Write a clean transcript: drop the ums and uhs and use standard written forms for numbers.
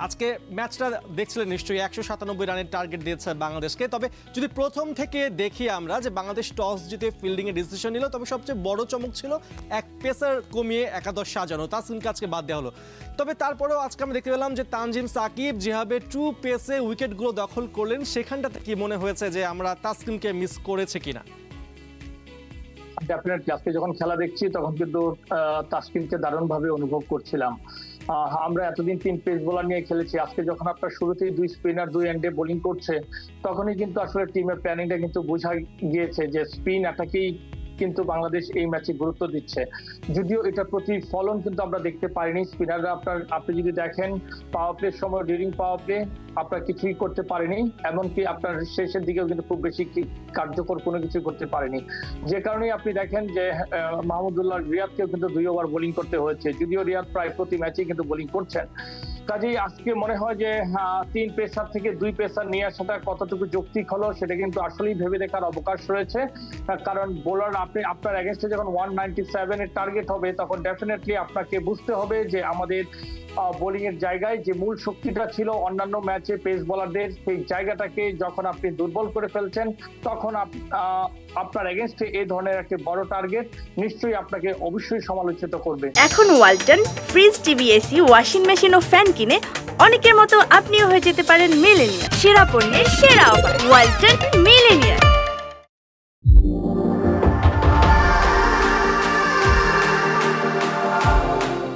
আজকে ম্যাচটা দেখছিলেন নিশ্চয়ই 197 রানের টার্গেট দিয়েছে বাংলাদেশকে। তবে যদি প্রথম থেকে দেখি আমরা যে বাংলাদেশ টস জিতে ফিল্ডিংয়ে ডিসিশন নিল, তবে সবচেয়ে বড় চমক ছিল এক পেসার কমিয়ে একাদশ সাজানো, তাসকিনকে আজকে বাদ দেওয়া হলো। তবে তারপরেও আজকে আমরা দেখতে পেলাম যে তানজিম সাকিব যেভাবে ট্রু পেসে উইকেটগুলো দখল করলেন, সেখানটাতে কি মনে হয়েছে যে আমরা তাসকিনকে মিস করেছে কিনা? ডেফিনেটলি আজকে যখন খেলা দেখছি তখন কিন্তু তাসকিনকে দারুণভাবে অনুভব করছিলাম। আমরা এতদিন 3 পেস বোলার নিয়ে খেলেছি, আজকে যখন আপনার শুরুতেই 2 স্পিনার 2 এন্ডে বোলিং করছে, তখনই কিন্তু আসলে টিমের প্ল্যানিংটা কিন্তু বোঝা গিয়েছে যে স্পিন অ্যাটাকেই কিন্তু বাংলাদেশ এই ম্যাচে গুরুত্ব দিচ্ছে। যদিও এটার প্রতি ফলন কিন্তু আমরা দেখতে পারিনি। স্পিনাররা আপনি যদি দেখেন পাওয়ার প্লের সময় ডিউরিং পাওয়ার প্লে আপনার কিছুই করতে পারেনি, এমনকি আপনার শেষের দিকেও কিন্তু খুব বেশি কার্যকর কোনো কিছু করতে পারেনি। যে কারণে আপনি দেখেন যে মাহমুদুল্লাহ রিয়াদকেও কিন্তু 2 ওভার বোলিং করতে হয়েছে, যদিও রিয়াদ প্রায় প্রতি ম্যাচেই কিন্তু বোলিং করছেন। কাজেই আজকে মনে হয় যে 3 পেসার থেকে 2 পেসার নিয়ে আসাটা কতটুকু যৌক্তিক হলো সেটা কিন্তু আসলেই ভেবে দেখার অবকাশ রয়েছে। কারণ বোলার আপনার এগেনস্টে যখন 197 এর টার্গেট হবে, তখন ডেফিনেটলি আপনাকে বুঝতে হবে যে আমাদের বোলিং এর জায়গায় যে মূল শক্তিটা ছিল অন্যান্য ম্যাচে পেস বোলারদের, সেই জায়গাটাকে যখন আপনি দুর্বল করে ফেলছেন, তখন আপনার এগেনস্টে এই ধরনের একটা বড় টার্গেট নিশ্চয়ই আপনাকে অবশ্যই সমালোচিত করবে। এখন Walton fridge, TV, AC, washing machine ও ফ্যান কিনে অনেকের মতো আপনিও হয়ে যেতে পারেন মিলেনিয়ার। সেরা পণ্যের সেরা অফার, ওয়ালটন মিলেনিয়ার।